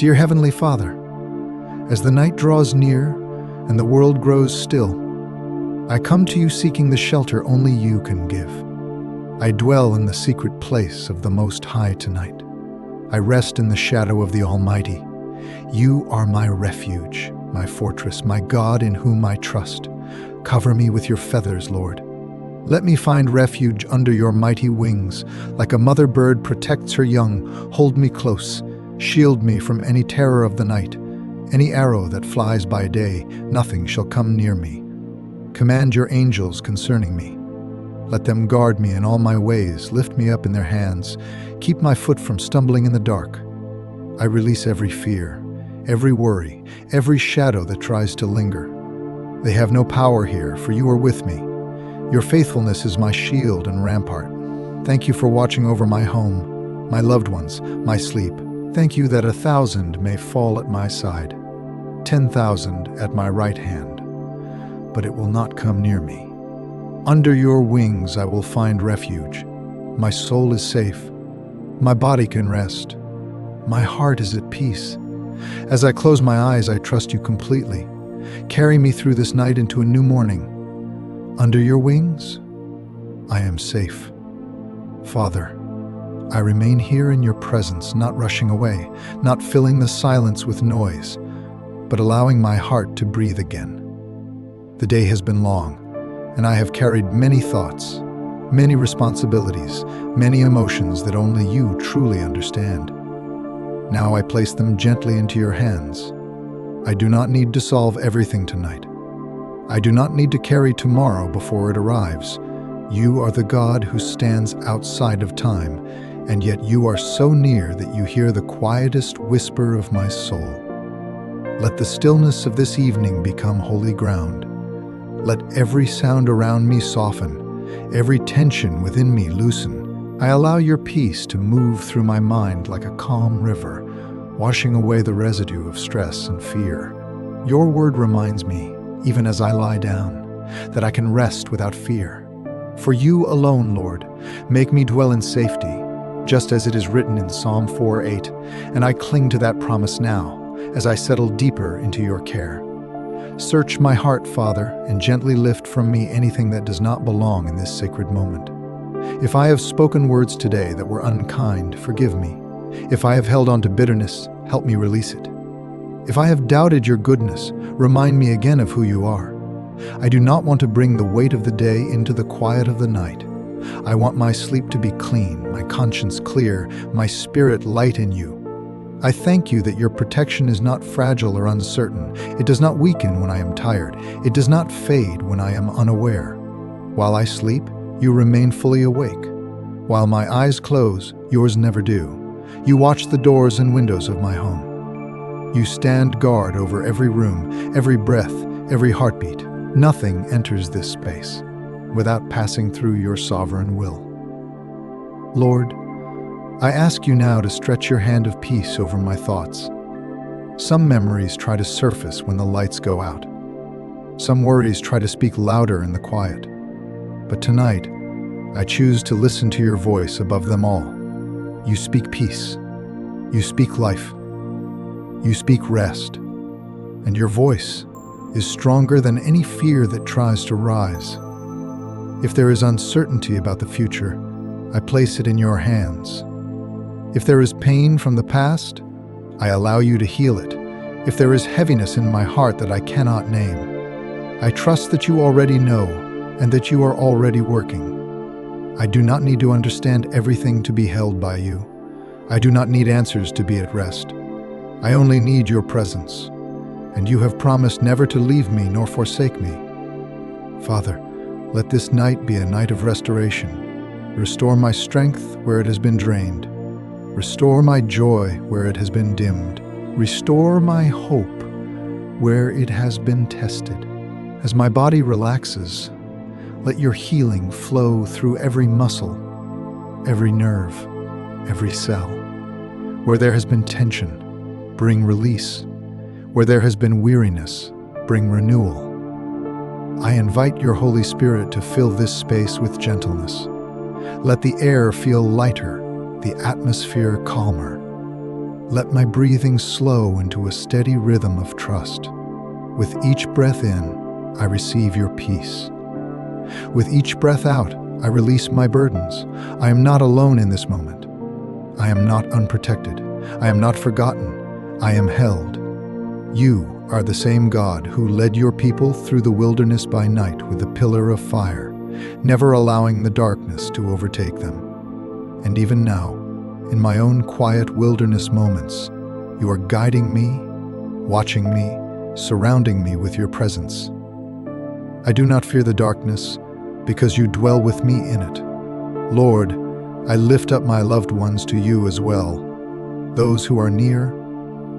Dear Heavenly Father, as the night draws near and the world grows still, I come to you seeking the shelter only you can give. I dwell in the secret place of the Most High tonight. I rest in the shadow of the Almighty. You are my refuge, my fortress, my God in whom I trust. Cover me with your feathers, Lord. Let me find refuge under your mighty wings. Like a mother bird protects her young, hold me close. Shield me from any terror of the night. Any arrow that flies by day, nothing shall come near me. Command your angels concerning me. Let them guard me in all my ways, lift me up in their hands. Keep my foot from stumbling in the dark. I release every fear, every worry, every shadow that tries to linger. They have no power here, for you are with me. Your faithfulness is my shield and rampart. Thank you for watching over my home, my loved ones, my sleep. Thank you that 1,000 may fall at my side, 10,000 at my right hand, but it will not come near me. Under your wings I will find refuge. My soul is safe. My body can rest. My heart is at peace. As I close my eyes, I trust you completely. Carry me through this night into a new morning. Under your wings, I am safe. Father, I remain here in your presence, not rushing away, not filling the silence with noise, but allowing my heart to breathe again. The day has been long, and I have carried many thoughts, many responsibilities, many emotions that only you truly understand. Now I place them gently into your hands. I do not need to solve everything tonight. I do not need to carry tomorrow before it arrives. You are the God who stands outside of time, and yet you are so near that you hear the quietest whisper of my soul. Let the stillness of this evening become holy ground. Let every sound around me soften, every tension within me loosen. I allow your peace to move through my mind like a calm river, washing away the residue of stress and fear. Your word reminds me, even as I lie down, that I can rest without fear. For you alone, Lord, make me dwell in safety, just as it is written in Psalm 4:8, and I cling to that promise now as I settle deeper into your care. Search my heart, Father, and gently lift from me anything that does not belong in this sacred moment. If I have spoken words today that were unkind, forgive me. If I have held on to bitterness, help me release it. If I have doubted your goodness, remind me again of who you are. I do not want to bring the weight of the day into the quiet of the night. I want my sleep to be clean, my conscience clear, my spirit light in you. I thank you that your protection is not fragile or uncertain. It does not weaken when I am tired. It does not fade when I am unaware. While I sleep, you remain fully awake. While my eyes close, yours never do. You watch the doors and windows of my home. You stand guard over every room, every breath, every heartbeat. Nothing enters this space without passing through your sovereign will. Lord, I ask you now to stretch your hand of peace over my thoughts. Some memories try to surface when the lights go out. Some worries try to speak louder in the quiet. But tonight, I choose to listen to your voice above them all. You speak peace. You speak life. You speak rest. And your voice is stronger than any fear that tries to rise. If there is uncertainty about the future, I place it in your hands. If there is pain from the past, I allow you to heal it. If there is heaviness in my heart that I cannot name, I trust that you already know and that you are already working. I do not need to understand everything to be held by you. I do not need answers to be at rest. I only need your presence, and you have promised never to leave me nor forsake me. Father, let this night be a night of restoration. Restore my strength where it has been drained. Restore my joy where it has been dimmed. Restore my hope where it has been tested. As my body relaxes, let your healing flow through every muscle, every nerve, every cell. Where there has been tension, bring release. Where there has been weariness, bring renewal. I invite your Holy Spirit to fill this space with gentleness. Let the air feel lighter, the atmosphere calmer. Let my breathing slow into a steady rhythm of trust. With each breath in, I receive your peace. With each breath out, I release my burdens. I am not alone in this moment. I am not unprotected. I am not forgotten. I am held. You are the same God who led your people through the wilderness by night with a pillar of fire, never allowing the darkness to overtake them. And even now, in my own quiet wilderness moments, you are guiding me, watching me, surrounding me with your presence. I do not fear the darkness, because you dwell with me in it. Lord, I lift up my loved ones to you as well, those who are near,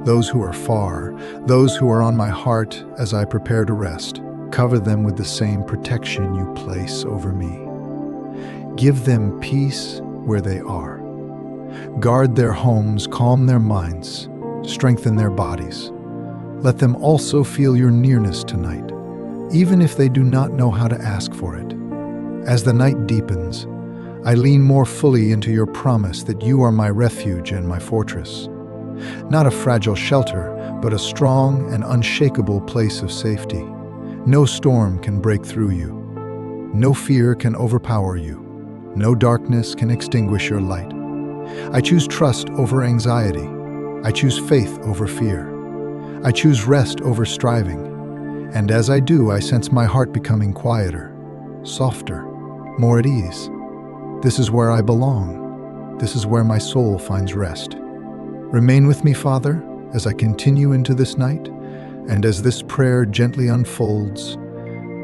those who are far, those who are on my heart as I prepare to rest. Cover them with the same protection you place over me. Give them peace where they are. Guard their homes, calm their minds, strengthen their bodies. Let them also feel your nearness tonight, even if they do not know how to ask for it. As the night deepens, I lean more fully into your promise that you are my refuge and my fortress. Not a fragile shelter, but a strong and unshakable place of safety. No storm can break through you. No fear can overpower you. No darkness can extinguish your light. I choose trust over anxiety. I choose faith over fear. I choose rest over striving. And as I do, I sense my heart becoming quieter, softer, more at ease. This is where I belong. This is where my soul finds rest. Remain with me, Father, as I continue into this night, and as this prayer gently unfolds,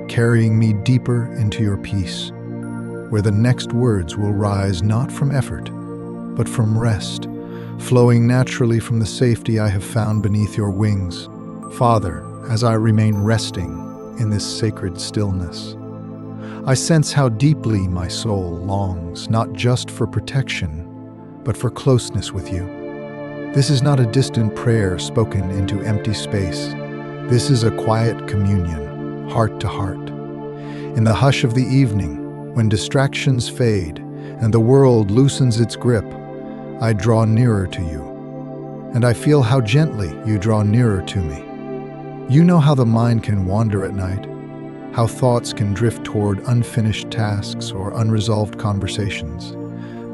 carrying me deeper into your peace, where the next words will rise not from effort, but from rest, flowing naturally from the safety I have found beneath your wings. Father, as I remain resting in this sacred stillness, I sense how deeply my soul longs, not just for protection, but for closeness with you. This is not a distant prayer spoken into empty space. This is a quiet communion, heart to heart. In the hush of the evening, when distractions fade and the world loosens its grip, I draw nearer to you, and I feel how gently you draw nearer to me. You know how the mind can wander at night, how thoughts can drift toward unfinished tasks or unresolved conversations.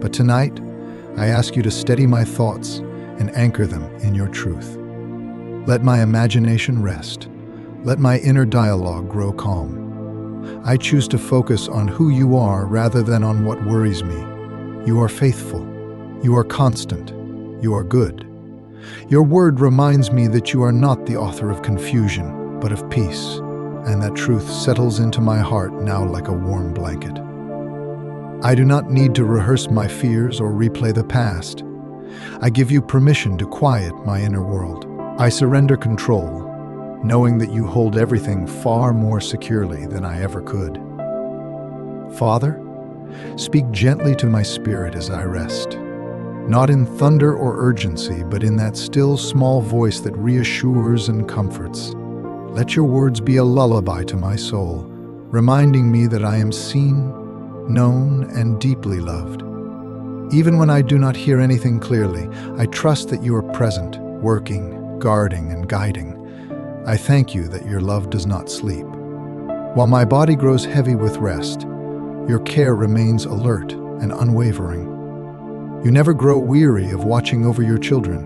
But tonight, I ask you to steady my thoughts and anchor them in your truth. Let my imagination rest. Let my inner dialogue grow calm. I choose to focus on who you are rather than on what worries me. You are faithful. You are constant. You are good. Your word reminds me that you are not the author of confusion, but of peace, and that truth settles into my heart now like a warm blanket. I do not need to rehearse my fears or replay the past. I give you permission to quiet my inner world. I surrender control, knowing that you hold everything far more securely than I ever could. Father, speak gently to my spirit as I rest, not in thunder or urgency, but in that still small voice that reassures and comforts. Let your words be a lullaby to my soul, reminding me that I am seen, known, and deeply loved. Even when I do not hear anything clearly, I trust that you are present, working, guarding, and guiding. I thank you that your love does not sleep. While my body grows heavy with rest, your care remains alert and unwavering. You never grow weary of watching over your children.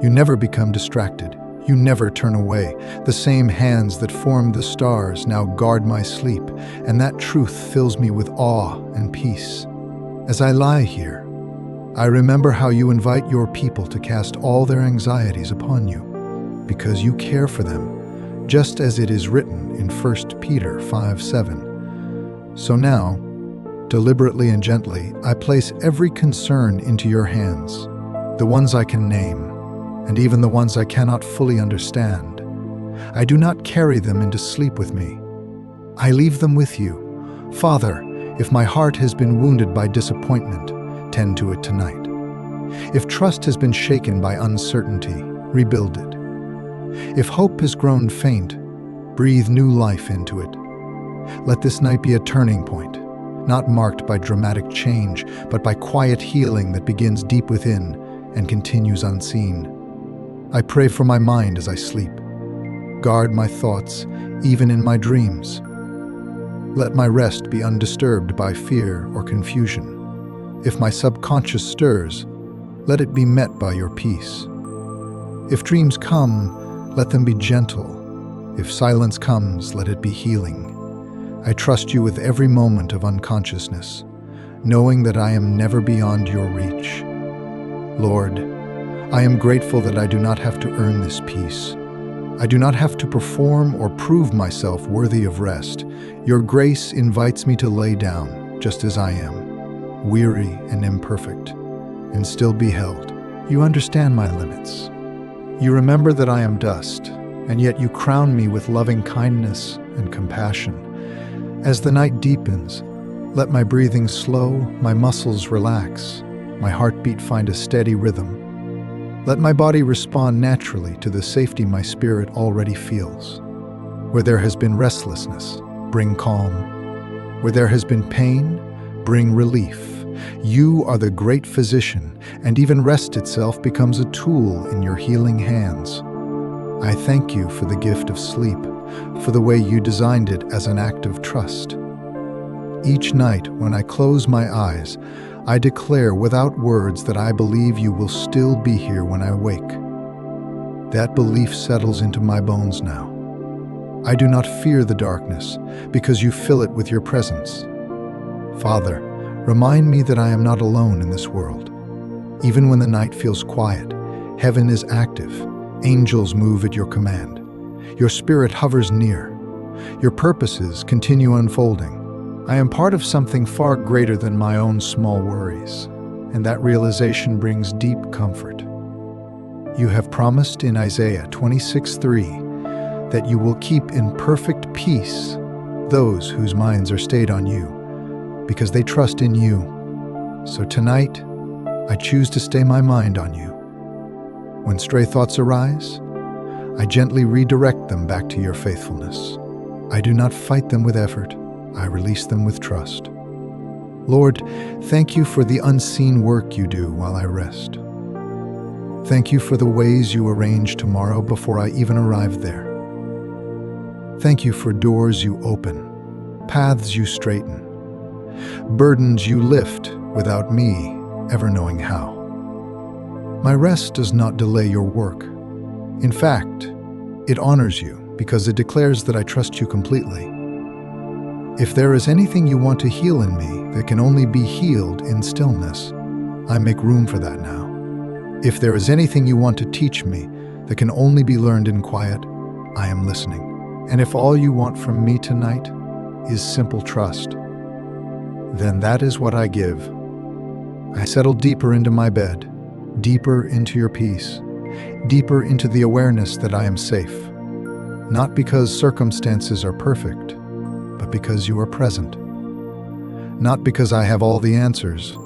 You never become distracted. You never turn away. The same hands that formed the stars now guard my sleep, and that truth fills me with awe and peace. As I lie here, I remember how you invite your people to cast all their anxieties upon you, because you care for them, just as it is written in 1 Peter 5:7. So now, deliberately and gently, I place every concern into your hands, the ones I can name, and even the ones I cannot fully understand. I do not carry them into sleep with me. I leave them with you. Father, if my heart has been wounded by disappointment, tend to it tonight. If trust has been shaken by uncertainty, rebuild it. If hope has grown faint, breathe new life into it. Let this night be a turning point, not marked by dramatic change, but by quiet healing that begins deep within and continues unseen. I pray for my mind as I sleep. Guard my thoughts, even in my dreams. Let my rest be undisturbed by fear or confusion. If my subconscious stirs, let it be met by your peace. If dreams come, let them be gentle. If silence comes, let it be healing. I trust you with every moment of unconsciousness, knowing that I am never beyond your reach. Lord, I am grateful that I do not have to earn this peace. I do not have to perform or prove myself worthy of rest. Your grace invites me to lay down just as I am, weary and imperfect, and still be held. You understand my limits. You remember that I am dust, and yet you crown me with loving kindness and compassion. As the night deepens, let my breathing slow, my muscles relax, my heartbeat find a steady rhythm. Let my body respond naturally to the safety my spirit already feels. Where there has been restlessness, bring calm. Where there has been pain, bring relief. You are the great physician, and even rest itself becomes a tool in your healing hands. I thank you for the gift of sleep, for the way you designed it as an act of trust. Each night, when I close my eyes, I declare without words that I believe you will still be here when I wake. That belief settles into my bones now. I do not fear the darkness, because you fill it with your presence. Father, remind me that I am not alone in this world. Even when the night feels quiet, heaven is active. Angels move at your command. Your spirit hovers near. Your purposes continue unfolding. I am part of something far greater than my own small worries, and that realization brings deep comfort. You have promised in Isaiah 26:3 that you will keep in perfect peace those whose minds are stayed on you, because they trust in you. So tonight, I choose to stay my mind on you. When stray thoughts arise, I gently redirect them back to your faithfulness. I do not fight them with effort. I release them with trust. Lord, thank you for the unseen work you do while I rest. Thank you for the ways you arrange tomorrow before I even arrive there. Thank you for doors you open, paths you straighten, burdens you lift without me ever knowing how. My rest does not delay your work. In fact, it honors you because it declares that I trust you completely. If there is anything you want to heal in me that can only be healed in stillness, I make room for that now. If there is anything you want to teach me that can only be learned in quiet, I am listening. And if all you want from me tonight is simple trust, then that is what I give. I settle deeper into my bed, deeper into your peace, deeper into the awareness that I am safe. Not because circumstances are perfect, but because you are present. Not because I have all the answers,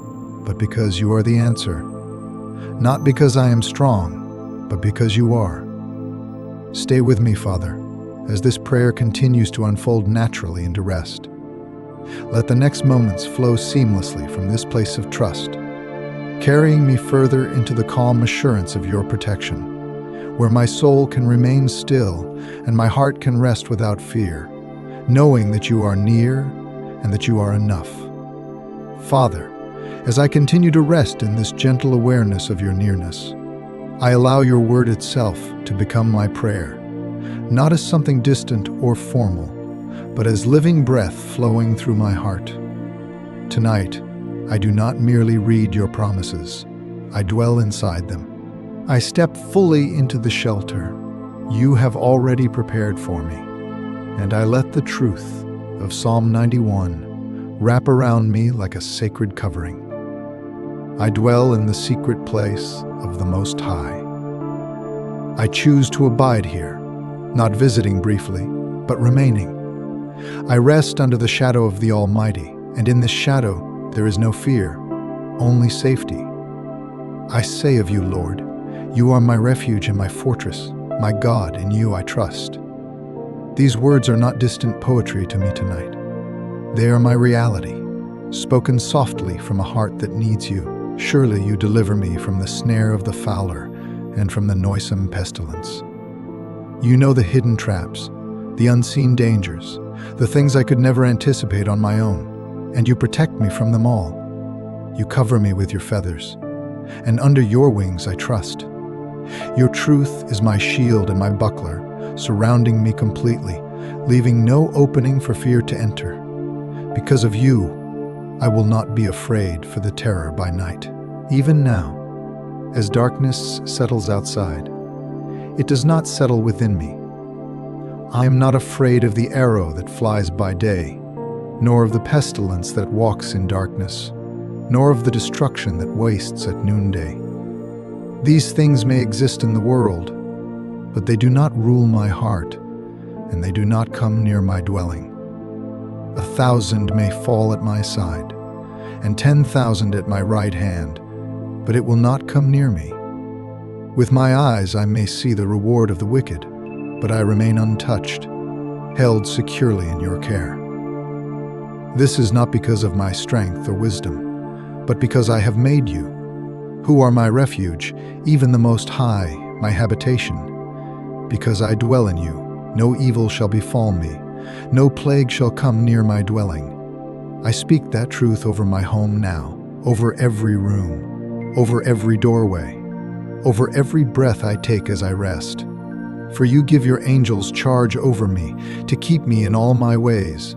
but because you are the answer. Not because I am strong, but because you are. Stay with me, Father, as this prayer continues to unfold naturally into rest. Let the next moments flow seamlessly from this place of trust, carrying me further into the calm assurance of your protection, where my soul can remain still and my heart can rest without fear, knowing that you are near and that you are enough. Father, as I continue to rest in this gentle awareness of your nearness, I allow your word itself to become my prayer, not as something distant or formal, but as living breath flowing through my heart. Tonight, I do not merely read your promises, I dwell inside them. I step fully into the shelter you have already prepared for me, and I let the truth of Psalm 91 wrap around me like a sacred covering. I dwell in the secret place of the Most High. I choose to abide here, not visiting briefly, but remaining. I rest under the shadow of the Almighty, and in this shadow there is no fear, only safety. I say of you, Lord, you are my refuge and my fortress, my God, in you I trust. These words are not distant poetry to me tonight. They are my reality, spoken softly from a heart that needs you. Surely you deliver me from the snare of the fowler and from the noisome pestilence. You know the hidden traps, the unseen dangers, the things I could never anticipate on my own, and you protect me from them all. You cover me with your feathers, and under your wings I trust. Your truth is my shield and my buckler, surrounding me completely, leaving no opening for fear to enter. Because of you, I will not be afraid for the terror by night. Even now, as darkness settles outside, it does not settle within me. I am not afraid of the arrow that flies by day, nor of the pestilence that walks in darkness, nor of the destruction that wastes at noonday. These things may exist in the world, but they do not rule my heart, and they do not come near my dwelling. 1,000 may fall at my side, and 10,000 at my right hand, but it will not come near me. With my eyes I may see the reward of the wicked, but I remain untouched, held securely in your care. This is not because of my strength or wisdom, but because I have made you, who are my refuge, even the Most High, my habitation. Because I dwell in you, no evil shall befall me, no plague shall come near my dwelling. I speak that truth over my home now, over every room, over every doorway, over every breath I take as I rest. For you give your angels charge over me, to keep me in all my ways.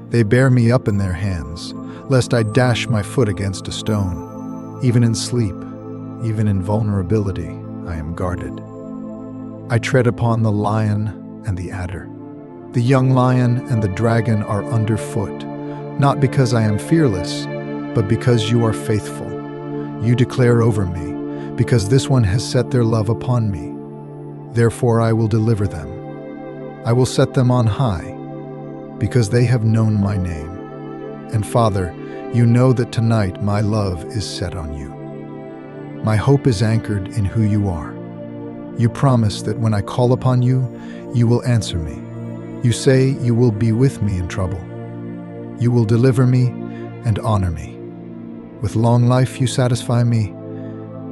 They bear me up in their hands, lest I dash my foot against a stone. Even in sleep, even in vulnerability, I am guarded. I tread upon the lion and the adder. The young lion and the dragon are underfoot, not because I am fearless, but because you are faithful. You declare over me, because this one has set their love upon me. Therefore I will deliver them. I will set them on high, because they have known my name. And Father, you know that tonight my love is set on you. My hope is anchored in who you are. You promise that when I call upon you, you will answer me. You say you will be with me in trouble. You will deliver me and honor me. With long life you satisfy me,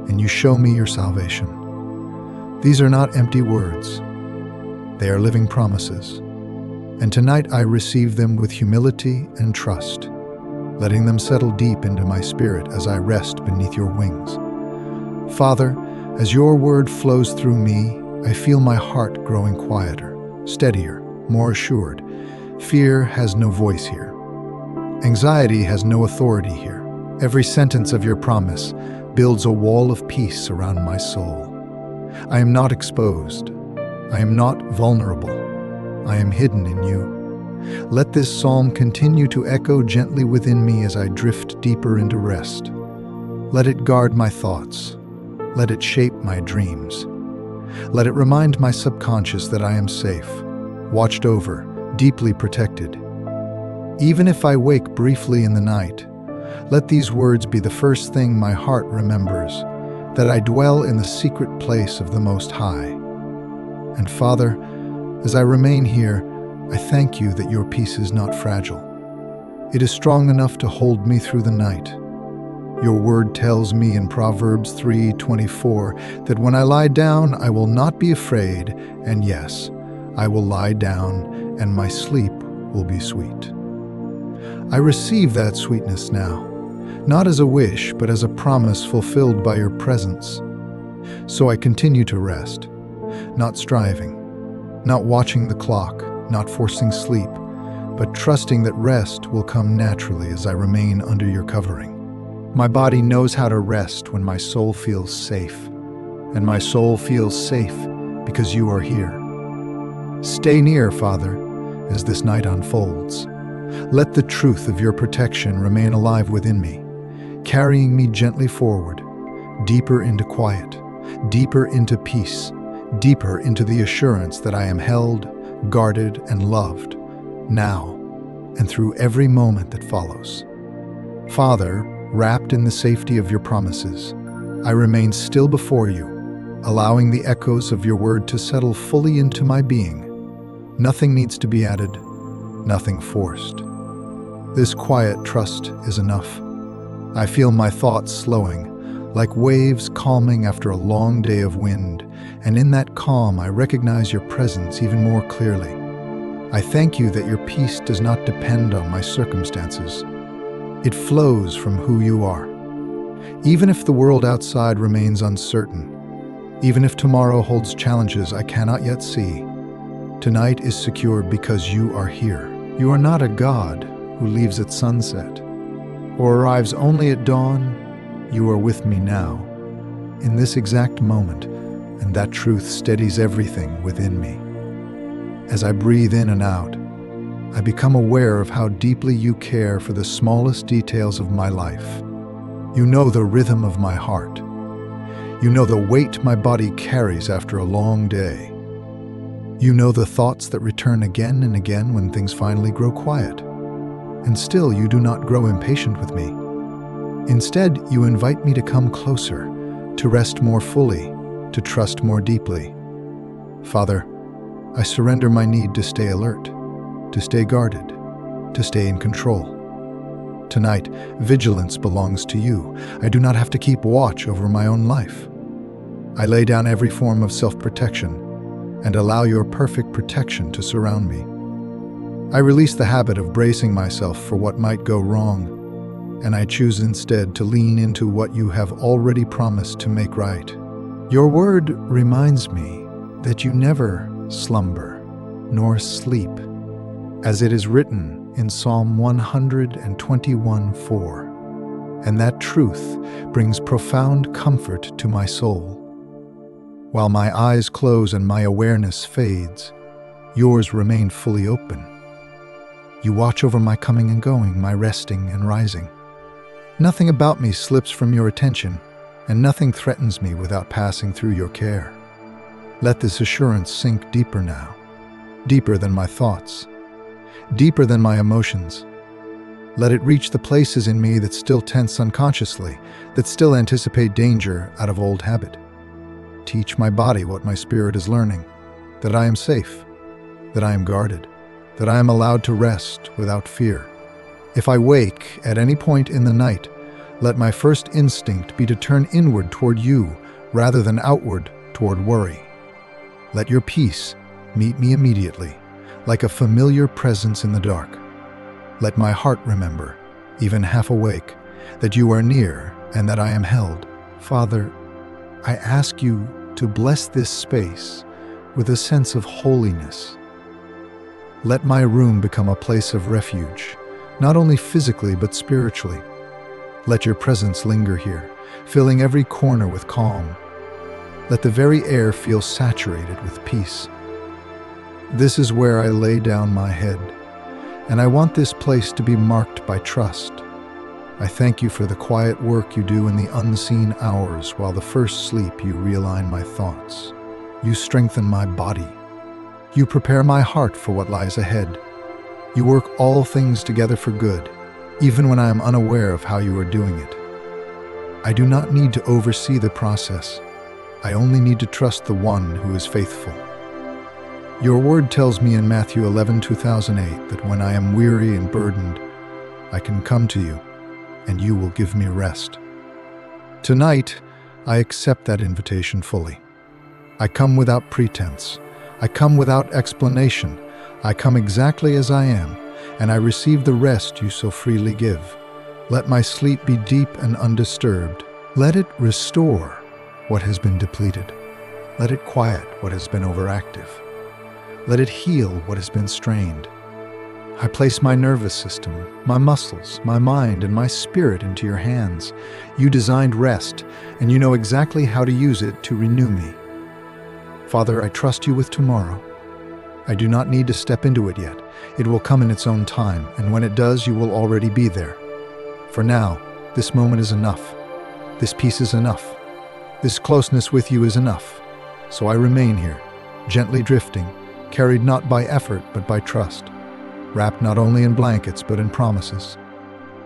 and you show me your salvation. These are not empty words. They are living promises. And tonight I receive them with humility and trust, letting them settle deep into my spirit as I rest beneath your wings. Father, as your word flows through me, I feel my heart growing quieter, steadier, more assured. Fear has no voice here. Anxiety has no authority here. Every sentence of your promise builds a wall of peace around my soul. I am not exposed. I am not vulnerable. I am hidden in you. Let this psalm continue to echo gently within me as I drift deeper into rest. Let it guard my thoughts. Let it shape my dreams. Let it remind my subconscious that I am safe, watched over, deeply protected. Even if I wake briefly in the night, let these words be the first thing my heart remembers, that I dwell in the secret place of the Most High. And Father, as I remain here, I thank you that your peace is not fragile. It is strong enough to hold me through the night. Your word tells me in Proverbs 3:24 that when I lie down, I will not be afraid, and yes, I will lie down, and my sleep will be sweet. I receive that sweetness now, not as a wish, but as a promise fulfilled by your presence. So I continue to rest, not striving, not watching the clock, not forcing sleep, but trusting that rest will come naturally as I remain under your covering. My body knows how to rest when my soul feels safe, and my soul feels safe because you are here. Stay near, Father, as this night unfolds. Let the truth of your protection remain alive within me, carrying me gently forward, deeper into quiet, deeper into peace, deeper into the assurance that I am held, guarded, and loved, now and through every moment that follows. Father, wrapped in the safety of your promises, I remain still before you, allowing the echoes of your word to settle fully into my being. Nothing needs to be added, nothing forced. This quiet trust is enough. I feel my thoughts slowing, like waves calming after a long day of wind, and in that calm I recognize your presence even more clearly. I thank you that your peace does not depend on my circumstances. It flows from who you are. Even if the world outside remains uncertain, even if tomorrow holds challenges I cannot yet see, tonight is secure because you are here. You are not a God who leaves at sunset or arrives only at dawn. You are with me now, in this exact moment, and that truth steadies everything within me. As I breathe in and out, I become aware of how deeply you care for the smallest details of my life. You know the rhythm of my heart. You know the weight my body carries after a long day. You know the thoughts that return again and again when things finally grow quiet. And still you do not grow impatient with me. Instead, you invite me to come closer, to rest more fully, to trust more deeply. Father, I surrender my need to stay alert, to stay guarded, to stay in control. Tonight, vigilance belongs to you. I do not have to keep watch over my own life. I lay down every form of self-protection and allow your perfect protection to surround me. I release the habit of bracing myself for what might go wrong, and I choose instead to lean into what you have already promised to make right. Your word reminds me that you never slumber nor sleep, as it is written in Psalm 121:4, and that truth brings profound comfort to my soul. While my eyes close and my awareness fades, yours remain fully open. You watch over my coming and going, my resting and rising. Nothing about me slips from your attention, and nothing threatens me without passing through your care. Let this assurance sink deeper now, deeper than my thoughts, deeper than my emotions. Let it reach the places in me that still tense unconsciously, that still anticipate danger out of old habit. Teach my body what my spirit is learning, that I am safe, that I am guarded, that I am allowed to rest without fear. If I wake at any point in the night, let my first instinct be to turn inward toward you rather than outward toward worry. Let your peace meet me immediately, like a familiar presence in the dark. Let my heart remember, even half awake, that you are near and that I am held. Father, I ask you to bless this space with a sense of holiness. Let my room become a place of refuge, not only physically but spiritually. Let your presence linger here, filling every corner with calm. Let the very air feel saturated with peace. This is where I lay down my head, and I want this place to be marked by trust. I thank you for the quiet work you do in the unseen hours while the first sleep you realign my thoughts. You strengthen my body. You prepare my heart for what lies ahead. You work all things together for good, even when I am unaware of how you are doing it. I do not need to oversee the process. I only need to trust the one who is faithful. Your word tells me in Matthew 11:2008 that when I am weary and burdened, I can come to you, and you will give me rest. Tonight, I accept that invitation fully. I come without pretense. I come without explanation. I come exactly as I am, and I receive the rest you so freely give. Let my sleep be deep and undisturbed. Let it restore what has been depleted. Let it quiet what has been overactive. Let it heal what has been strained. I place my nervous system, my muscles, my mind, and my spirit into your hands. You designed rest, and you know exactly how to use it to renew me. Father, I trust you with tomorrow. I do not need to step into it yet. It will come in its own time, and when it does, you will already be there. For now, this moment is enough. This peace is enough. This closeness with you is enough. So I remain here, gently drifting, carried not by effort but by trust, wrapped not only in blankets but in promises,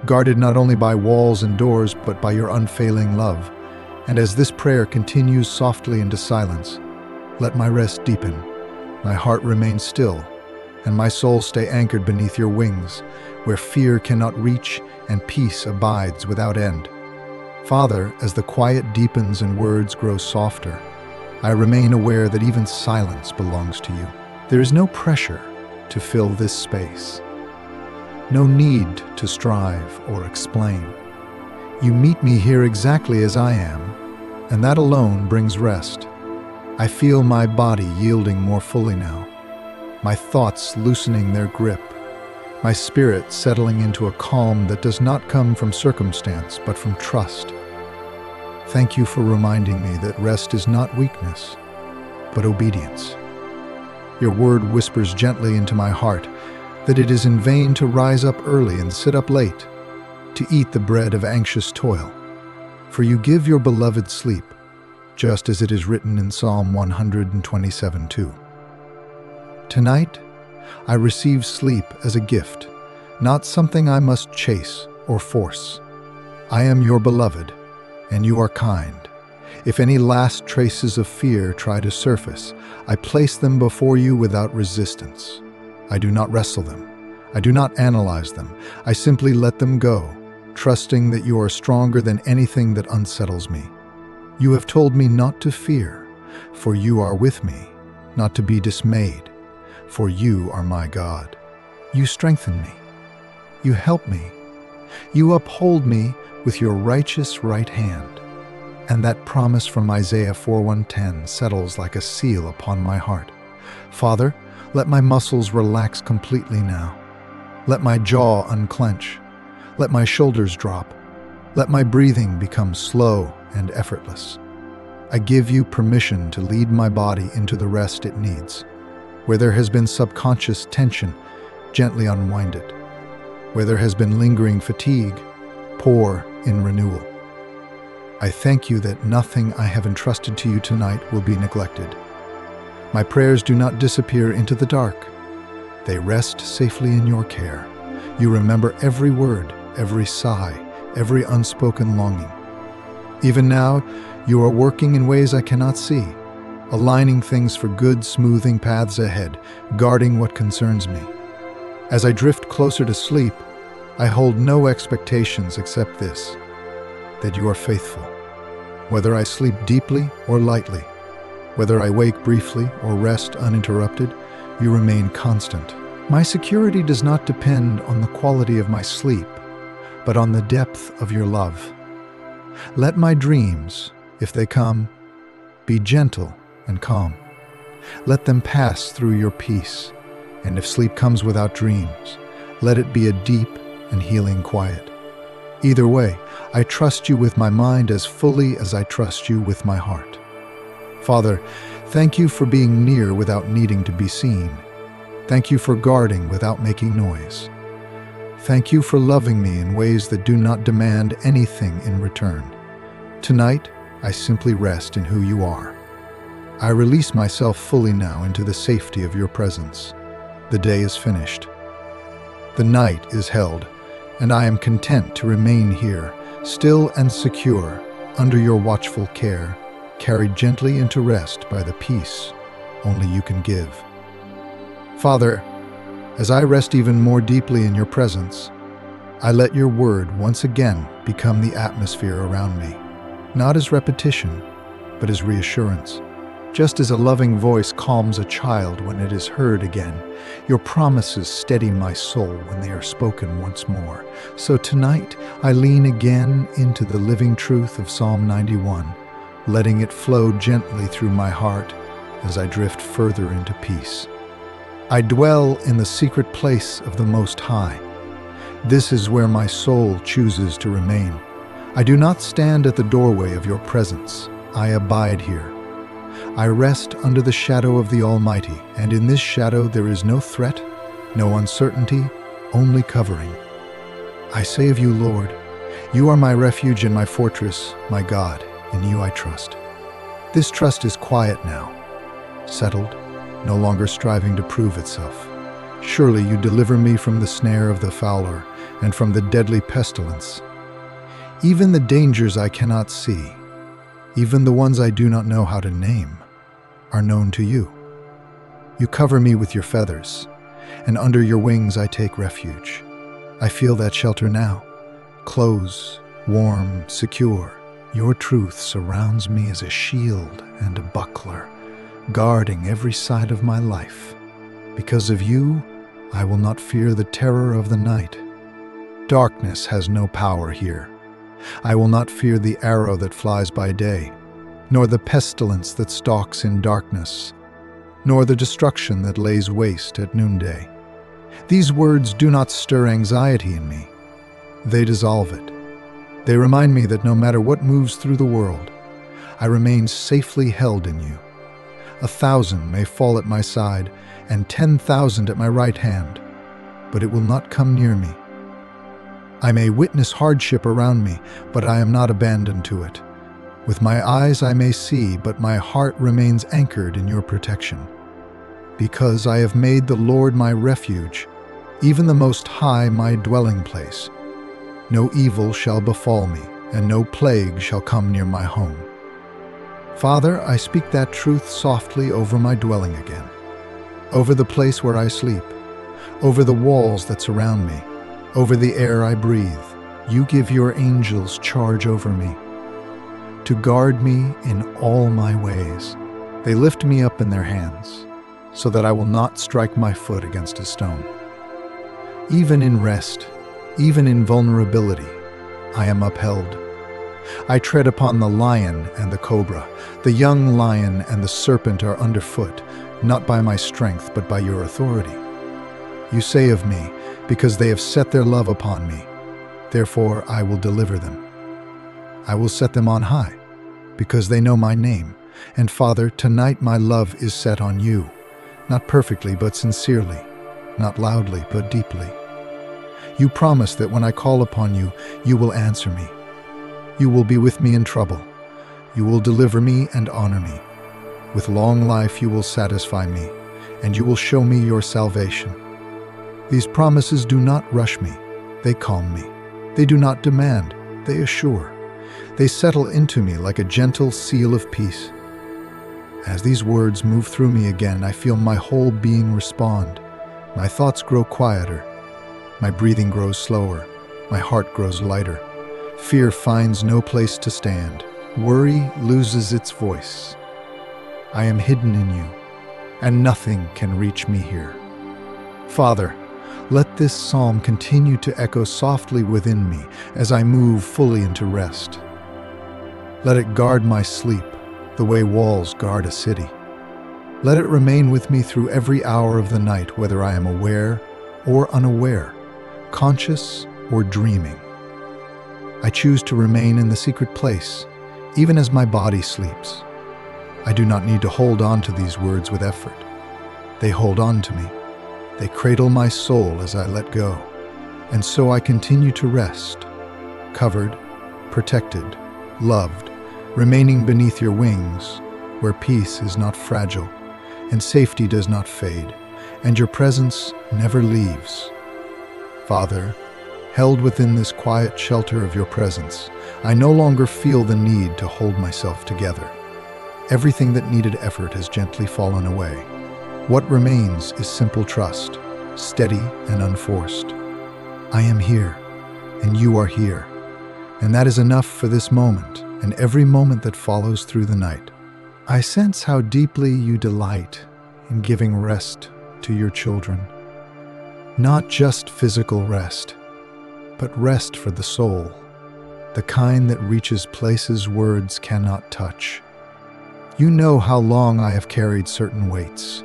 guarded not only by walls and doors but by your unfailing love. And as this prayer continues softly into silence, let my rest deepen, my heart remain still, and my soul stay anchored beneath your wings, where fear cannot reach and peace abides without end. Father, as the quiet deepens and words grow softer, I remain aware that even silence belongs to you. There is no pressure to fill this space, no need to strive or explain. You meet me here exactly as I am, and that alone brings rest. I feel my body yielding more fully now, my thoughts loosening their grip, my spirit settling into a calm that does not come from circumstance but from trust. Thank you for reminding me that rest is not weakness, but obedience. Your word whispers gently into my heart that it is in vain to rise up early and sit up late, to eat the bread of anxious toil. For you give your beloved sleep, just as it is written in Psalm 127:2. Tonight, I receive sleep as a gift, not something I must chase or force. I am your beloved, and you are kind. If any last traces of fear try to surface, I place them before you without resistance. I do not wrestle them. I do not analyze them. I simply let them go, trusting that you are stronger than anything that unsettles me. You have told me not to fear, for you are with me, not to be dismayed, for you are my God. You strengthen me. You help me. You uphold me with your righteous right hand. And that promise from Isaiah 4:110 settles like a seal upon my heart. Father, let my muscles relax completely now. Let my jaw unclench. Let my shoulders drop. Let my breathing become slow and effortless. I give you permission to lead my body into the rest it needs. Where there has been subconscious tension, gently unwind it. Where there has been lingering fatigue, pour in renewal. I thank you that nothing I have entrusted to you tonight will be neglected. My prayers do not disappear into the dark. They rest safely in your care. You remember every word, every sigh, every unspoken longing. Even now, you are working in ways I cannot see, aligning things for good, smoothing paths ahead, guarding what concerns me. As I drift closer to sleep, I hold no expectations except this, that you are faithful. Whether I sleep deeply or lightly, whether I wake briefly or rest uninterrupted, you remain constant. My security does not depend on the quality of my sleep, but on the depth of your love. Let my dreams, if they come, be gentle and calm. Let them pass through your peace, and if sleep comes without dreams, let it be a deep and healing quiet. Either way, I trust you with my mind as fully as I trust you with my heart. Father, thank you for being near without needing to be seen. Thank you for guarding without making noise. Thank you for loving me in ways that do not demand anything in return. Tonight, I simply rest in who you are. I release myself fully now into the safety of your presence. The day is finished. The night is held, and I am content to remain here, still and secure, under your watchful care, carried gently into rest by the peace only you can give. Father, as I rest even more deeply in your presence, I let your word once again become the atmosphere around me, not as repetition, but as reassurance. Just as a loving voice calms a child when it is heard again, your promises steady my soul when they are spoken once more. So tonight, I lean again into the living truth of Psalm 91, letting it flow gently through my heart as I drift further into peace. I dwell in the secret place of the Most High. This is where my soul chooses to remain. I do not stand at the doorway of your presence. I abide here. I rest under the shadow of the Almighty, and in this shadow there is no threat, no uncertainty, only covering. I say of you, Lord, you are my refuge and my fortress, my God, in you I trust. This trust is quiet now, settled, no longer striving to prove itself. Surely you deliver me from the snare of the fowler and from the deadly pestilence. Even the dangers I cannot see, even the ones I do not know how to name, are known to you. You cover me with your feathers, and under your wings I take refuge. I feel that shelter now, close warm, secure. Your truth surrounds me as a shield and a buckler, guarding every side of my life. Because of you, I will not fear the terror of the night. Darkness has no power here. I will not fear the arrow that flies by day, nor the pestilence that stalks in darkness, nor the destruction that lays waste at noonday. These words do not stir anxiety in me. They dissolve it. They remind me that no matter what moves through the world, I remain safely held in you. 1,000 may fall at my side and 10,000 at my right hand, but it will not come near me. I may witness hardship around me, but I am not abandoned to it. With my eyes I may see, but my heart remains anchored in your protection. Because I have made the Lord my refuge, even the Most High my dwelling place. No evil shall befall me, and no plague shall come near my home. Father, I speak that truth softly over my dwelling again, over the place where I sleep, over the walls that surround me, over the air I breathe. You give your angels charge over me, to guard me in all my ways. They lift me up in their hands, so that I will not strike my foot against a stone. Even in rest, even in vulnerability, I am upheld. I tread upon the lion and the cobra. The young lion and the serpent are underfoot, not by my strength, but by your authority. You say of me, because they have set their love upon me, therefore I will deliver them. I will set them on high, because they know my name. And Father, tonight my love is set on you, not perfectly but sincerely, not loudly but deeply. You promise that when I call upon you, you will answer me. You will be with me in trouble. You will deliver me and honor me. With long life you will satisfy me, and you will show me your salvation. These promises do not rush me, they calm me. They do not demand, they assure. They settle into me like a gentle seal of peace. As these words move through me again, I feel my whole being respond. My thoughts grow quieter. My breathing grows slower. My heart grows lighter. Fear finds no place to stand. Worry loses its voice. I am hidden in you, and nothing can reach me here. Father, let this psalm continue to echo softly within me as I move fully into rest. Let it guard my sleep the way walls guard a city. Let it remain with me through every hour of the night, whether I am aware or unaware, conscious or dreaming. I choose to remain in the secret place, even as my body sleeps. I do not need to hold on to these words with effort. They hold on to me. They cradle my soul as I let go. And so I continue to rest, covered, protected, loved, remaining beneath your wings, where peace is not fragile, and safety does not fade, and your presence never leaves. Father, held within this quiet shelter of your presence, I no longer feel the need to hold myself together. Everything that needed effort has gently fallen away. What remains is simple trust, steady and unforced. I am here, and you are here, and that is enough for this moment and every moment that follows through the night. I sense how deeply you delight in giving rest to your children. Not just physical rest, but rest for the soul, the kind that reaches places words cannot touch. You know how long I have carried certain weights.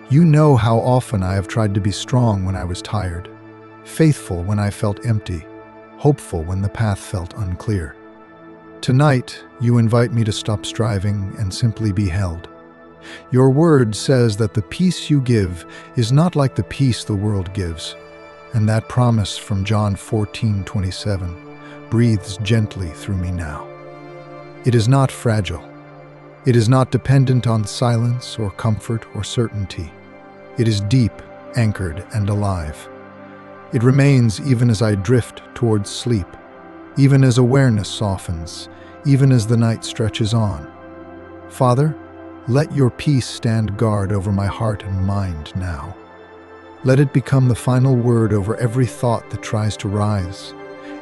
You know how often I have tried to be strong when I was tired, faithful when I felt empty, hopeful when the path felt unclear. Tonight, you invite me to stop striving and simply be held. Your word says that the peace you give is not like the peace the world gives, and that promise from John 14:27 breathes gently through me now. It is not fragile. It is not dependent on silence or comfort or certainty. It is deep, anchored, and alive. It remains even as I drift towards sleep, even as awareness softens, even as the night stretches on. Father, let your peace stand guard over my heart and mind now. Let it become the final word over every thought that tries to rise,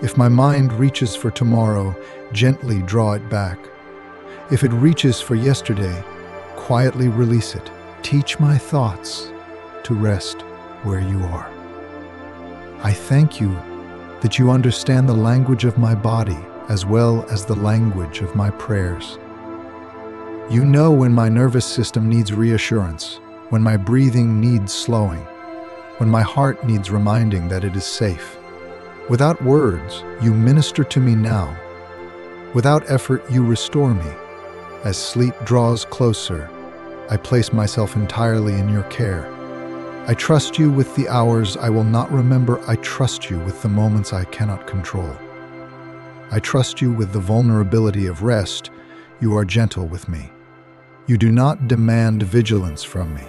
If my mind reaches for tomorrow, gently draw it back. If it reaches for yesterday, quietly release it. Teach my thoughts to rest where you are. I thank you that you understand the language of my body as well as the language of my prayers. You know when my nervous system needs reassurance, when my breathing needs slowing, when my heart needs reminding that it is safe. Without words, you minister to me now. Without effort, you restore me. As sleep draws closer, I place myself entirely in your care. I trust you with the hours I will not remember. I trust you with the moments I cannot control. I trust you with the vulnerability of rest. You are gentle with me. You do not demand vigilance from me.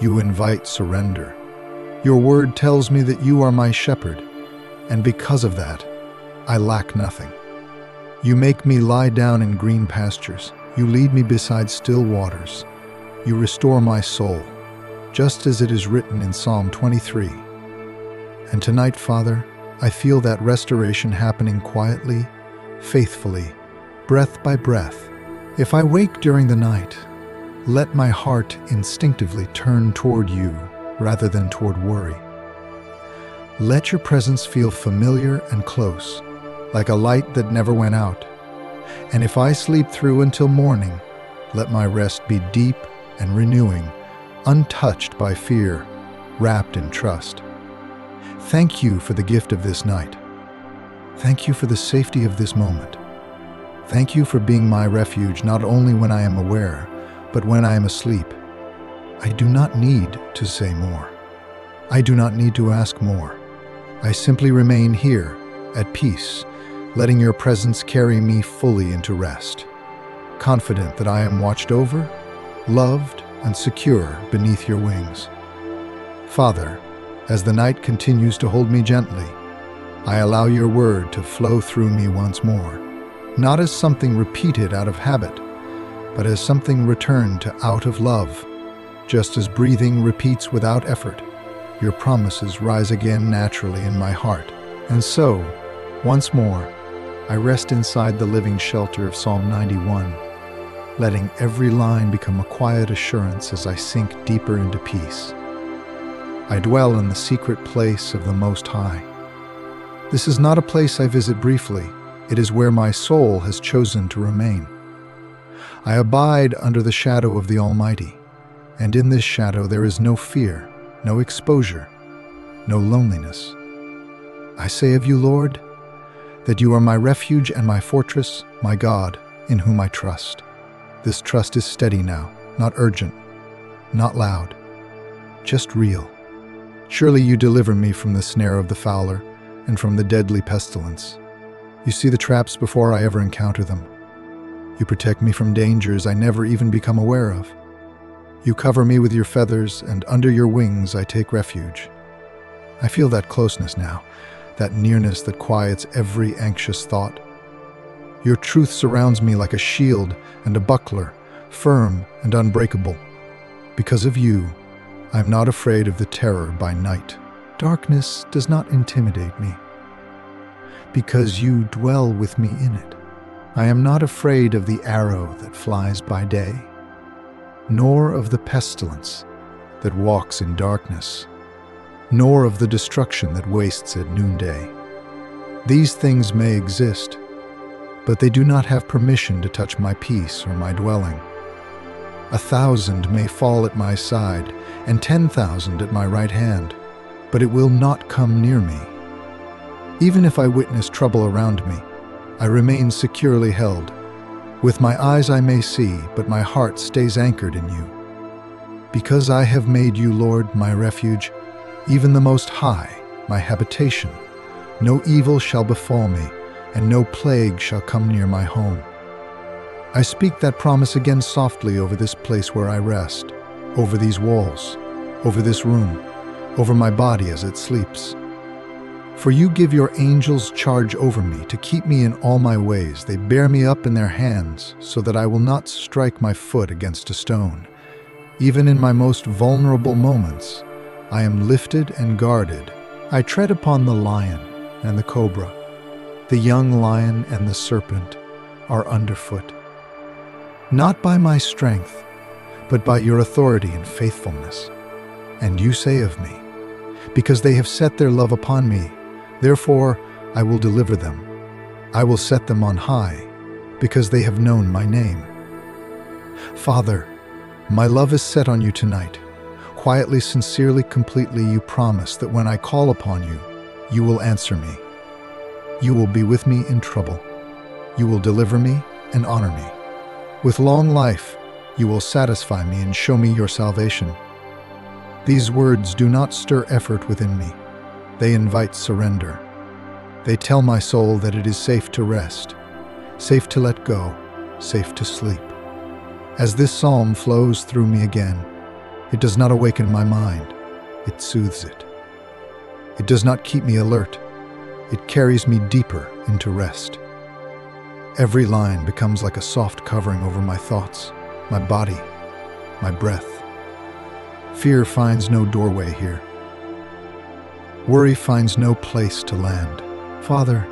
You invite surrender. Your word tells me that you are my shepherd, and because of that, I lack nothing. You make me lie down in green pastures. You lead me beside still waters. You restore my soul, just as it is written in Psalm 23. And tonight, Father, I feel that restoration happening quietly, faithfully, breath by breath. If I wake during the night, let my heart instinctively turn toward you rather than toward worry. Let your presence feel familiar and close, like a light that never went out. And if I sleep through until morning, let my rest be deep and renewing, untouched by fear, wrapped in trust. Thank you for the gift of this night. Thank you for the safety of this moment. Thank you for being my refuge not only when I am aware, but when I am asleep. I do not need to say more. I do not need to ask more. I simply remain here, at peace, letting your presence carry me fully into rest, confident that I am watched over, loved, and secure beneath your wings. Father, as the night continues to hold me gently, I allow your word to flow through me once more, not as something repeated out of habit, but as something returned to out of love. Just as breathing repeats without effort, your promises rise again naturally in my heart. And so, once more, I rest inside the living shelter of Psalm 91, letting every line become a quiet assurance as I sink deeper into peace. I dwell in the secret place of the Most High. This is not a place I visit briefly. It is where my soul has chosen to remain. I abide under the shadow of the Almighty, and in this shadow there is no fear, no exposure, no loneliness. I say of you, Lord, that you are my refuge and my fortress, my God, in whom I trust. This trust is steady now, not urgent, not loud, just real. Surely you deliver me from the snare of the fowler and from the deadly pestilence. You see the traps before I ever encounter them. You protect me from dangers I never even become aware of. You cover me with your feathers, and under your wings I take refuge. I feel that closeness now, that nearness that quiets every anxious thought. Your truth surrounds me like a shield and a buckler, firm and unbreakable. Because of you, I am not afraid of the terror by night. Darkness does not intimidate me, because you dwell with me in it. I am not afraid of the arrow that flies by day, nor of the pestilence that walks in darkness, nor of the destruction that wastes at noonday. These things may exist, but they do not have permission to touch my peace or my dwelling. 1,000 may fall at my side, and 10,000 at my right hand, but it will not come near me. Even if I witness trouble around me, I remain securely held. With my eyes I may see, but my heart stays anchored in you. Because I have made you, Lord, my refuge, even the Most High, my habitation, no evil shall befall me, and no plague shall come near my home. I speak that promise again softly over this place where I rest, over these walls, over this room, over my body as it sleeps. For you give your angels charge over me to keep me in all my ways. They bear me up in their hands so that I will not strike my foot against a stone. Even in my most vulnerable moments, I am lifted and guarded. I tread upon the lion and the cobra. The young lion and the serpent are underfoot. Not by my strength, but by your authority and faithfulness. And you say of me, because they have set their love upon me, therefore I will deliver them. I will set them on high, because they have known my name. Father, my love is set on you tonight. Quietly, sincerely, completely, you promise that when I call upon you, you will answer me. You will be with me in trouble. You will deliver me and honor me. With long life, you will satisfy me and show me your salvation. These words do not stir effort within me. They invite surrender. They tell my soul that it is safe to rest, safe to let go, safe to sleep. As this psalm flows through me again, it does not awaken my mind, it soothes it. It does not keep me alert, it carries me deeper into rest. Every line becomes like a soft covering over my thoughts, my body, my breath. Fear finds no doorway here. Worry finds no place to land. Father,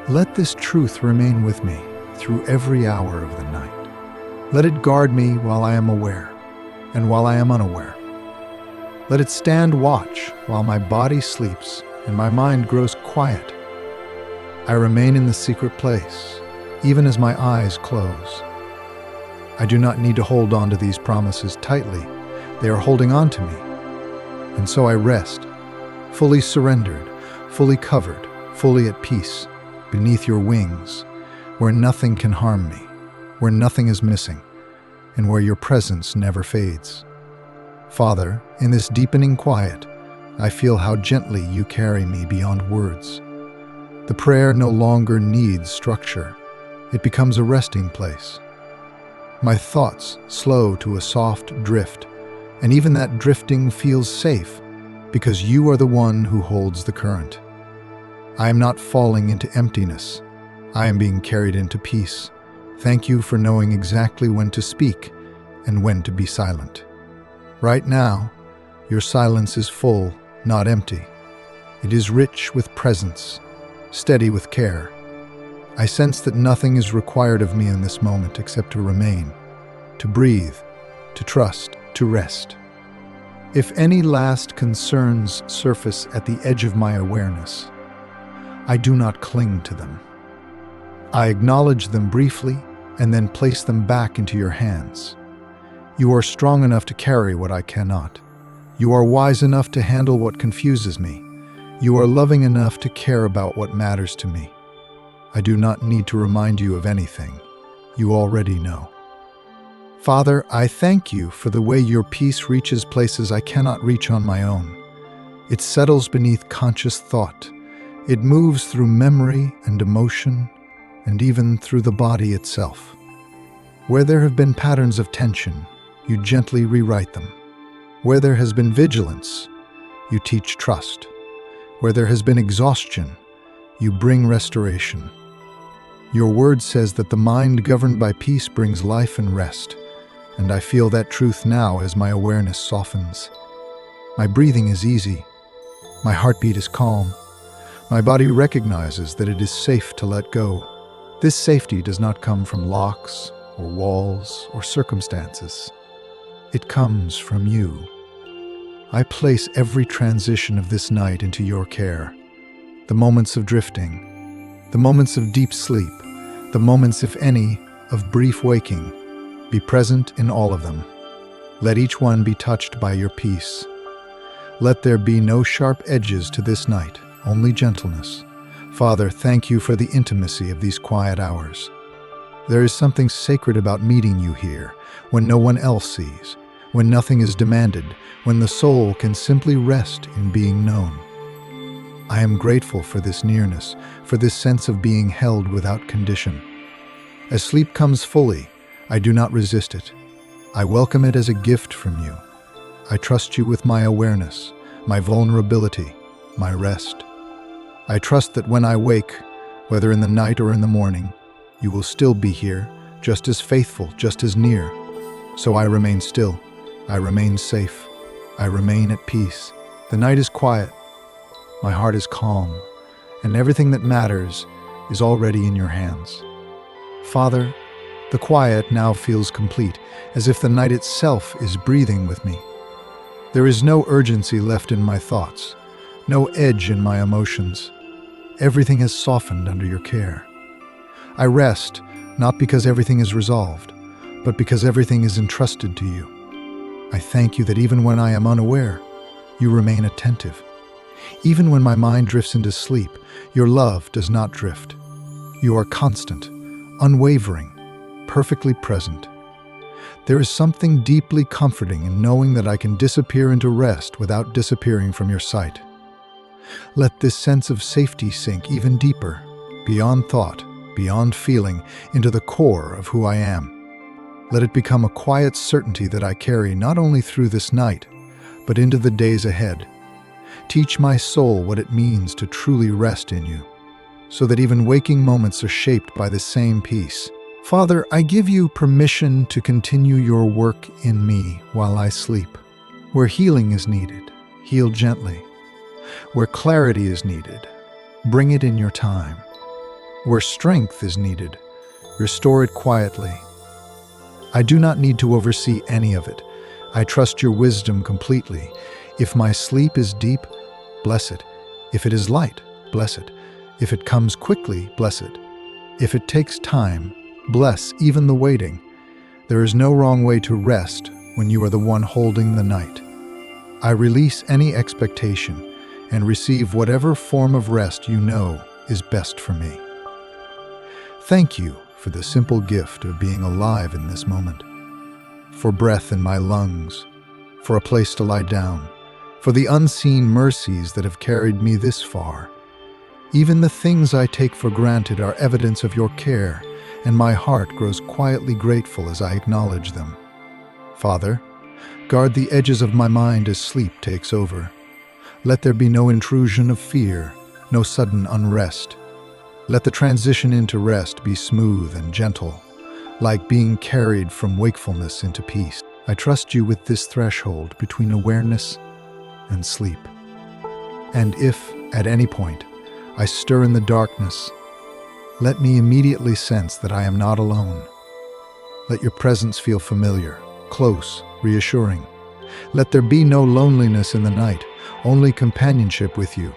let this truth remain with me through every hour of the night. Let it guard me while I am aware and while I am unaware. Let it stand watch while my body sleeps and my mind grows quiet. I remain in the secret place, even as my eyes close. I do not need to hold on to these promises tightly. They are holding on to me. And so I rest, fully surrendered, fully covered, fully at peace, beneath your wings, where nothing can harm me, where nothing is missing, and where your presence never fades. Father, in this deepening quiet, I feel how gently you carry me beyond words. The prayer no longer needs structure. It becomes a resting place. My thoughts slow to a soft drift, and even that drifting feels safe because you are the one who holds the current. I am not falling into emptiness. I am being carried into peace. Thank you for knowing exactly when to speak and when to be silent. Right now, your silence is full, not empty. It is rich with presence, steady with care. I sense that nothing is required of me in this moment except to remain, to breathe, to trust, to rest. If any last concerns surface at the edge of my awareness, I do not cling to them. I acknowledge them briefly and then place them back into your hands. You are strong enough to carry what I cannot. You are wise enough to handle what confuses me. You are loving enough to care about what matters to me. I do not need to remind you of anything. You already know. Father, I thank you for the way your peace reaches places I cannot reach on my own. It settles beneath conscious thought. It moves through memory and emotion, and even through the body itself. Where there have been patterns of tension, you gently rewrite them. Where there has been vigilance, you teach trust. Where there has been exhaustion, you bring restoration. Your word says that the mind governed by peace brings life and rest, and I feel that truth now as my awareness softens. My breathing is easy. My heartbeat is calm. My body recognizes that it is safe to let go. This safety does not come from locks or walls or circumstances. It comes from you. I place every transition of this night into your care. The moments of drifting, the moments of deep sleep, the moments, if any, of brief waking. Be present in all of them. Let each one be touched by your peace. Let there be no sharp edges to this night, only gentleness. Father, thank you for the intimacy of these quiet hours. There is something sacred about meeting you here, when no one else sees, when nothing is demanded, when the soul can simply rest in being known. I am grateful for this nearness, for this sense of being held without condition. As sleep comes fully, I do not resist it. I welcome it as a gift from you. I trust you with my awareness, my vulnerability, my rest. I trust that when I wake, whether in the night or in the morning, you will still be here, just as faithful, just as near. So I remain still. I remain safe. I remain at peace. The night is quiet. My heart is calm. And everything that matters is already in your hands. Father, the quiet now feels complete, as if the night itself is breathing with me. There is no urgency left in my thoughts, no edge in my emotions. Everything has softened under your care. I rest, not because everything is resolved, but because everything is entrusted to you. I thank you that even when I am unaware, you remain attentive. Even when my mind drifts into sleep, your love does not drift. You are constant, unwavering, perfectly present. There is something deeply comforting in knowing that I can disappear into rest without disappearing from your sight. Let this sense of safety sink even deeper, beyond thought, beyond feeling, into the core of who I am. Let it become a quiet certainty that I carry not only through this night, but into the days ahead. Teach my soul what it means to truly rest in you, so that even waking moments are shaped by the same peace. Father, I give you permission to continue your work in me while I sleep. Where healing is needed, heal gently. Where clarity is needed, bring it in your time. Where strength is needed, restore it quietly. I do not need to oversee any of it. I trust your wisdom completely. If my sleep is deep, bless it. If it is light, bless it. If it comes quickly, bless it. If it takes time, bless even the waiting. There is no wrong way to rest when you are the one holding the night. I release any expectation and receive whatever form of rest you know is best for me. Thank you for the simple gift of being alive in this moment, for breath in my lungs, for a place to lie down, for the unseen mercies that have carried me this far. Even the things I take for granted are evidence of your care, and my heart grows quietly grateful as I acknowledge them. Father, guard the edges of my mind as sleep takes over. Let there be no intrusion of fear, no sudden unrest. Let the transition into rest be smooth and gentle, like being carried from wakefulness into peace. I trust you with this threshold between awareness and sleep. And if, at any point, I stir in the darkness, let me immediately sense that I am not alone. Let your presence feel familiar, close, reassuring. Let there be no loneliness in the night, only companionship with you.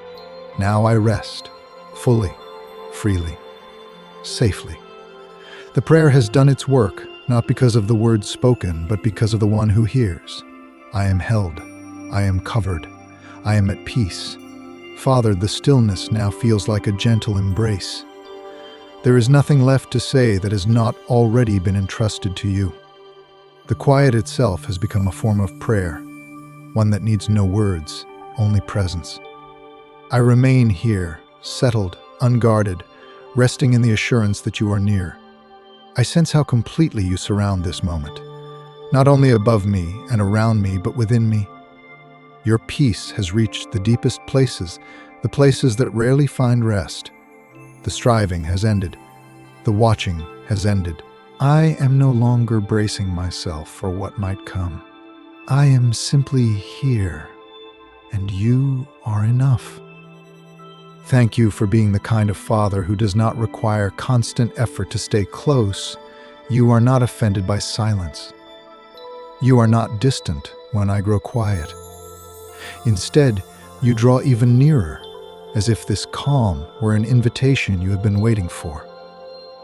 Now I rest, fully, freely, safely. The prayer has done its work, not because of the words spoken, but because of the one who hears. I am held. I am covered. I am at peace. Father, the stillness now feels like a gentle embrace. There is nothing left to say that has not already been entrusted to you. The quiet itself has become a form of prayer, one that needs no words, only presence. I remain here, settled, unguarded, resting in the assurance that you are near. I sense how completely you surround this moment, not only above me and around me, but within me. Your peace has reached the deepest places, the places that rarely find rest. The striving has ended. The watching has ended. I am no longer bracing myself for what might come. I am simply here, and you are enough. Thank you for being the kind of father who does not require constant effort to stay close. You are not offended by silence. You are not distant when I grow quiet. Instead, you draw even nearer, as if this calm were an invitation you have been waiting for.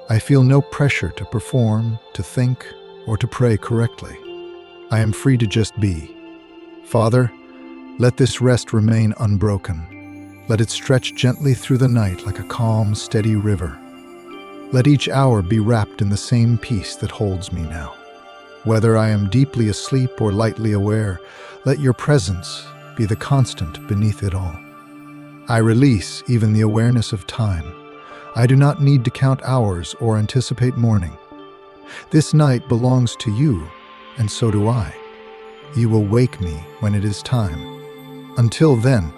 I feel no pressure to perform, to think, or to pray correctly. I am free to just be. Father, let this rest remain unbroken. Let it stretch gently through the night like a calm, steady river. Let each hour be wrapped in the same peace that holds me now. Whether I am deeply asleep or lightly aware, let your presence be the constant beneath it all. I release even the awareness of time. I do not need to count hours or anticipate morning. This night belongs to you, and so do I. You will wake me when it is time. Until then,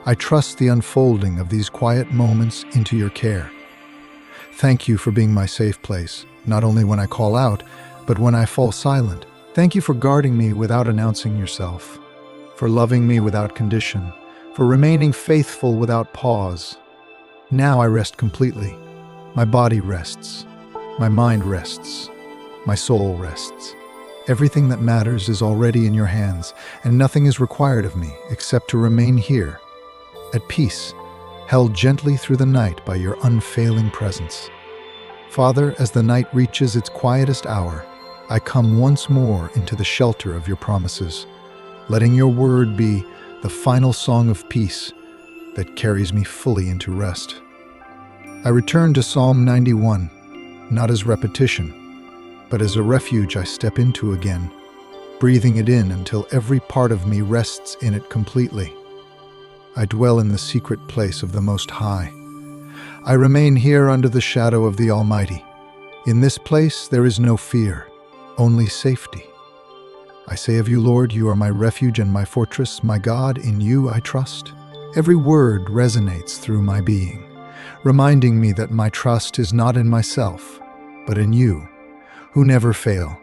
I trust the unfolding of these quiet moments into your care. Thank you for being my safe place, not only when I call out, but when I fall silent. Thank you for guarding me without announcing yourself, for loving me without condition, for remaining faithful without pause. Now I rest completely, My body rests. My mind rests. My soul rests. Everything that matters is already in your hands, and nothing is required of me except to remain here, at peace, held gently through the night by your unfailing presence. Father, as the night reaches its quietest hour, I come once more into the shelter of your promises, letting your word be the final song of peace that carries me fully into rest. I return to Psalm 91, not as repetition, but as a refuge I step into again, breathing it in until every part of me rests in it completely. I dwell in the secret place of the Most High. I remain here under the shadow of the Almighty. In this place there is no fear, only safety. I say of you, Lord, you are my refuge and my fortress, my God, in you I trust. Every word resonates through my being, reminding me that my trust is not in myself, but in you, who never fail.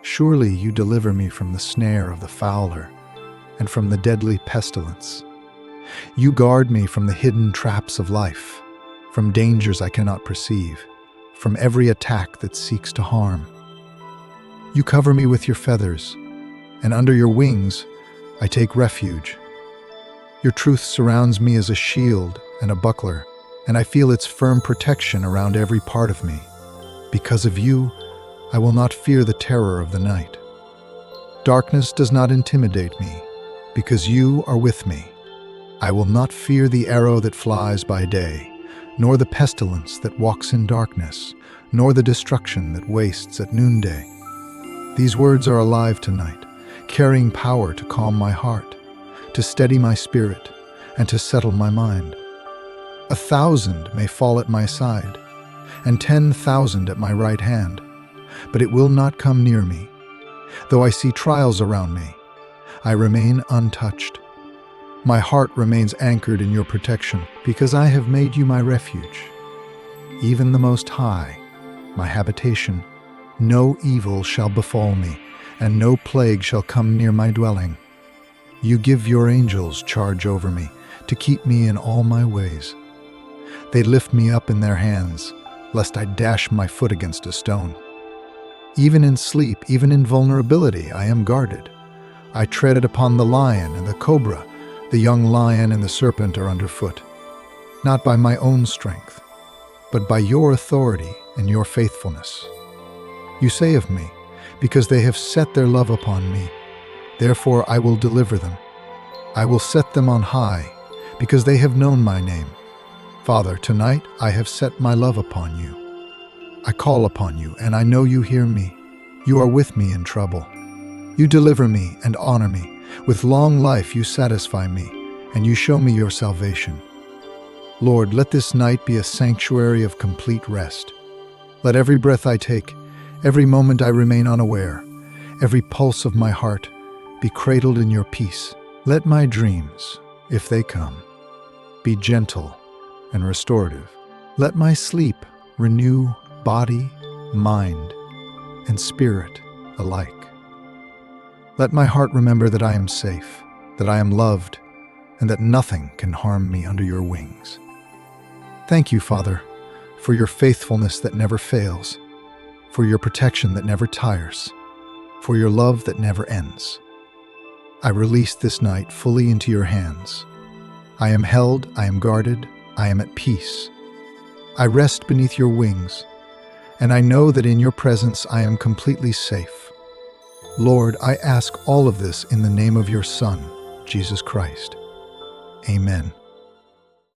Surely you deliver me from the snare of the fowler and from the deadly pestilence. You guard me from the hidden traps of life, from dangers I cannot perceive, from every attack that seeks to harm. You cover me with your feathers, and under your wings I take refuge. Your truth surrounds me as a shield and a buckler, and I feel its firm protection around every part of me. Because of you, I will not fear the terror of the night. Darkness does not intimidate me, because you are with me. I will not fear the arrow that flies by day, nor the pestilence that walks in darkness, nor the destruction that wastes at noonday. These words are alive tonight, carrying power to calm my heart, to steady my spirit, and to settle my mind. 1,000 may fall at my side, and 10,000 at my right hand, but it will not come near me. Though I see trials around me, I remain untouched. My heart remains anchored in your protection, because I have made you my refuge. Even the Most High, my habitation, no evil shall befall me, and no plague shall come near my dwelling. You give your angels charge over me, to keep me in all my ways. They lift me up in their hands, lest I dash my foot against a stone. Even in sleep, even in vulnerability, I am guarded. I tread upon the lion and the cobra. The young lion and the serpent are underfoot. Not by my own strength, but by your authority and your faithfulness. You say of me, because they have set their love upon me, therefore I will deliver them. I will set them on high, because they have known my name. Father, tonight I have set my love upon you. I call upon you, and I know you hear me. You are with me in trouble. You deliver me and honor me. With long life you satisfy me, and you show me your salvation. Lord, let this night be a sanctuary of complete rest. Let every breath I take, every moment I remain unaware, every pulse of my heart be cradled in your peace. Let my dreams, if they come, be gentle and restorative. Let my sleep renew body, mind, and spirit alike. Let my heart remember that I am safe, that I am loved, and that nothing can harm me under your wings. Thank you, Father, for your faithfulness that never fails, for your protection that never tires, for your love that never ends. I release this night fully into your hands. I am held, I am guarded, I am at peace. I rest beneath your wings, and I know that in your presence I am completely safe. Lord, I ask all of this in the name of your Son, Jesus Christ. Amen.